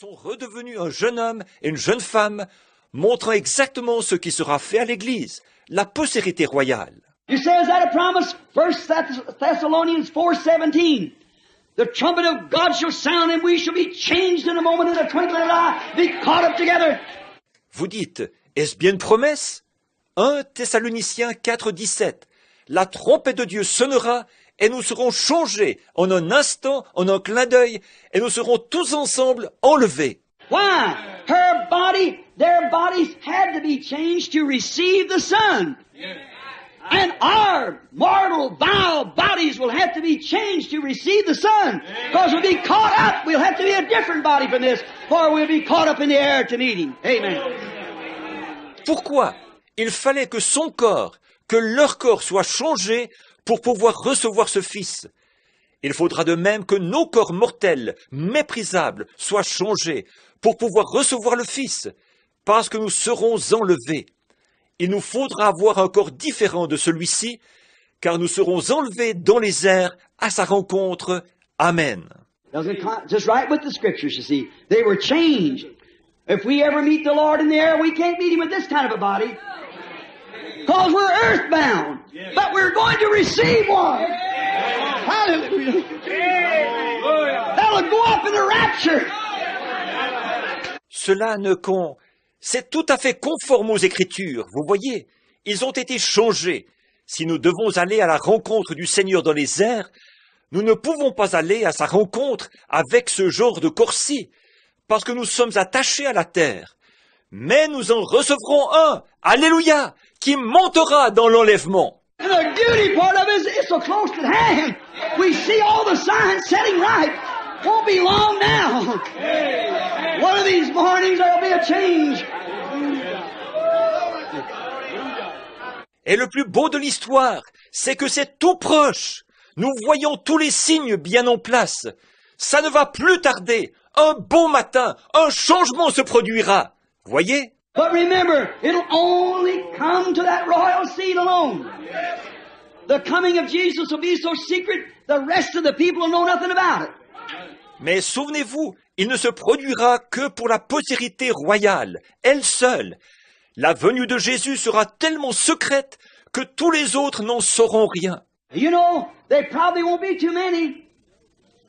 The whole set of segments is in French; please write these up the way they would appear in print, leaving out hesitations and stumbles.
sont redevenus un jeune homme et une jeune femme, montrant exactement ce qui sera fait à l'Église, la postérité royale. You say, is that a promise? 1 Thessalonians 4:17. The trumpet of God shall sound and we shall be changed in a moment, in a twinkling of an eye, be caught up together. Vous dites, est-ce bien une promesse? 1 Thessaloniciens 4:17. La trompette de Dieu sonnera et nous serons changés en un instant, en un clin d'œil, et nous serons tous ensemble enlevés. Why? Their bodies had to be changed to receive the Son. And our mortal, vile bodies will have to be changed to receive the Son. Because we'll be caught up. We'll have to be a different body from this, for we'll be caught up in the air to meet Him. Amen. Pourquoi? Il fallait que son corps, que leur corps soit changé pour pouvoir recevoir ce Fils. Il faudra de même que nos corps mortels, méprisables, soient changés pour pouvoir recevoir le Fils, parce que nous serons enlevés. Il nous faudra avoir un corps différent de celui-ci, car nous serons enlevés dans les airs à sa rencontre. Amen. Just right with the Scriptures, you see. They were changed. If we ever meet the Lord in the air, we can't meet Him with this kind of a body. Because we're earthbound. But we're going to receive one. Hallelujah. That'll go up in the rapture. Cela ne con... C'est tout à fait conforme aux Écritures, vous voyez. Ils ont été changés. Si nous devons aller à la rencontre du Seigneur dans les airs, nous ne pouvons pas aller à sa rencontre avec ce genre de corps-ci, parce que nous sommes attachés à la terre. Mais nous en recevrons un, alléluia, qui montera dans l'enlèvement. And the beauty part of it is it's so close at hand. We see all the signs setting right. Won't be long now. One of these mornings there'll be a change. Et le plus beau de l'histoire, c'est que c'est tout proche. Nous voyons tous les signes bien en place. Ça ne va plus tarder. Un beau matin, un changement se produira. Voyez? But remember, it'll only come to that royal seed alone. The coming of Jesus will be so secret, the rest of the people will know nothing about it. Mais souvenez-vous, il ne se produira que pour la postérité royale, elle seule. La venue de Jésus sera tellement secrète que tous les autres n'en sauront rien. You know, there probably won't be too many.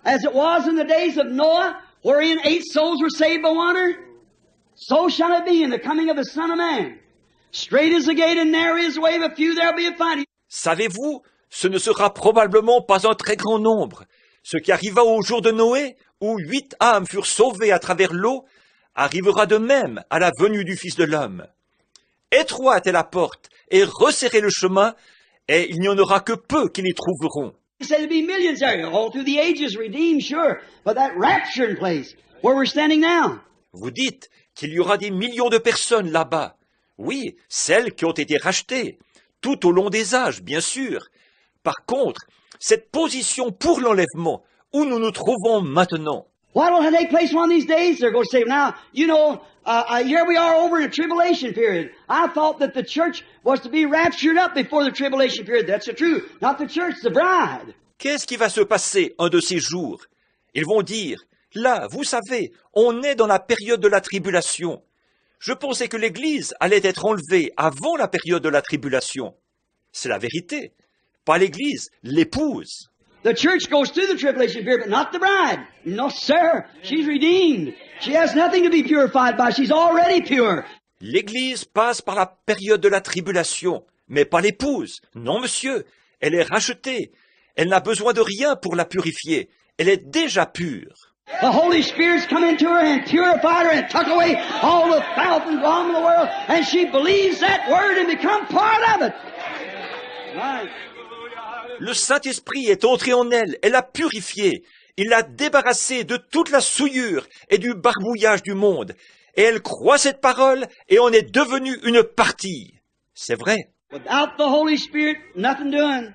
As it was in the days of Noah, wherein 8 souls were saved by water, so shall it be in the coming of the Son of Man. Straight is the gate and narrow is the way, but few there be that find it. Savez-vous, ce ne sera probablement pas un très grand nombre. Ce qui arriva au jour de Noé, où 8 âmes furent sauvées à travers l'eau, arrivera de même à la venue du Fils de l'homme. Étroite est la porte, et resserrez le chemin, et il n'y en aura que peu qui les trouveront. He said there'd be millions there, all through the ages, redeemed, sure. But that rapturing place, where we're standing now. Vous dites qu'il y aura des millions de personnes là-bas. Oui, celles qui ont été rachetées, tout au long des âges, bien sûr. Par contre, cette position pour l'enlèvement, où nous nous trouvons maintenant. What will take place one of these days? They're going to say, now, you know, here we are over in a tribulation period. I thought that the church was to be raptured up before the tribulation period. That's the truth. Not the church, the bride. Qu'est-ce qui va se passer un de ces jours? Ils vont dire, là, vous savez, on est dans la période de la tribulation. Je pensais que l'Église allait être enlevée avant la période de la tribulation. C'est la vérité. Pas l'Église, l'épouse. The church goes through the tribulation period, but not the bride. No, sir. She's redeemed. She has nothing to be purified by. She's already pure. L'Église passe par la période de la tribulation, mais pas l'épouse. Non, monsieur, elle est rachetée. Elle n'a besoin de rien pour la purifier. Elle est déjà pure. The Holy Spirit's come into her and purified her and took away all the filth and wrong of the world, and she believes that word and become part of it. Right. Le Saint-Esprit est entré en elle, elle l'a purifiée, il l'a débarrassée de toute la souillure et du barbouillage du monde, et elle croit cette parole et en est devenue une partie. C'est vrai. Without the Holy Spirit, nothing doing.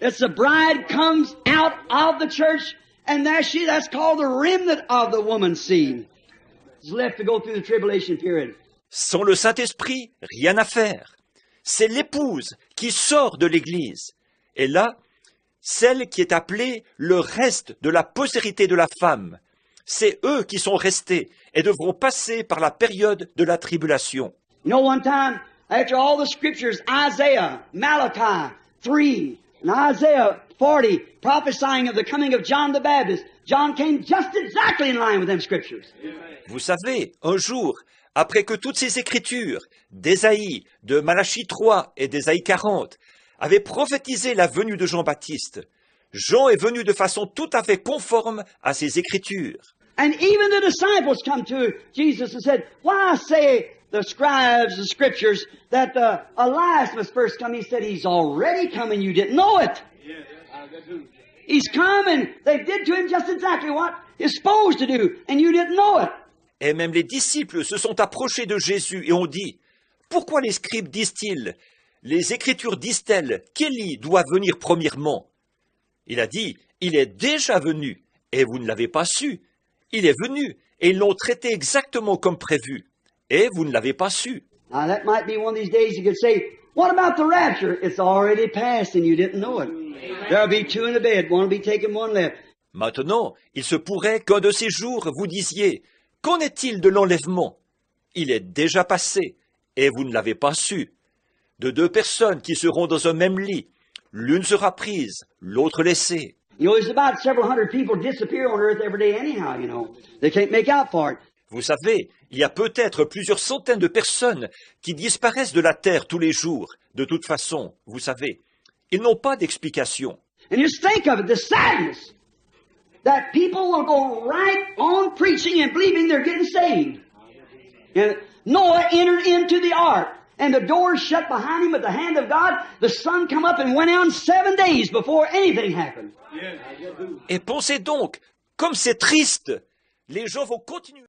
It's the bride comes out of the church, and that's called the remnant of the woman's seed. It's left to go through the tribulation period. Sans le Saint-Esprit, rien à faire. C'est l'épouse qui sort de l'Église. Et là, celle qui est appelée le reste de la postérité de la femme, c'est eux qui sont restés et devront passer par la période de la tribulation. You know, one time, after all the scriptures, Isaiah, Malachi 3, and Isaiah 40, prophesying of the coming of John the Baptist, John came just exactly in line with them scriptures. Vous savez, un jour, après que toutes ces écritures, d'Ésaïe, de Malachie 3 et d'Ésaïe 40, avaient prophétisé la venue de Jean-Baptiste, Jean est venu de façon tout à fait conforme à ces écritures. And even the disciples come to Jesus and said, why say the scribes, the scriptures, that Elias must first come? He said, he's already coming, you didn't know it. He's coming. They did to him just exactly what he's supposed to do, and you didn't know it. Et même les disciples se sont approchés de Jésus et ont dit, « Pourquoi les scribes disent-ils, les Écritures disent-elles qu'Élie doit venir premièrement ?» Il a dit, « Il est déjà venu, et vous ne l'avez pas su. Il est venu, et ils l'ont traité exactement comme prévu, et vous ne l'avez pas su. » Now that might be one of these days you could say, what about the rapture? It's already passed and you didn't know it. There'll be two in the bed, one will be taken, one left. Maintenant, il se pourrait qu'un de ces jours vous disiez, « Qu'en est-il de l'enlèvement? Il est déjà passé, et vous ne l'avez pas su. De deux personnes qui seront dans un même lit, l'une sera prise, l'autre laissée. » You know, there's about several hundred people disappear on earth every day anyhow, you know. They can't make out for it. Vous savez, il y a peut-être plusieurs centaines de personnes qui disparaissent de la terre tous les jours. De toute façon, vous savez, ils n'ont pas d'explication. And just think of it, the sadness that people will go right on preaching and believing they're getting saved. And Noah entered into the ark, and the doors shut behind him with the hand of God. The sun come up and went on 7 days before anything happened. Et pensez donc, comme c'est triste, les gens vont continuer.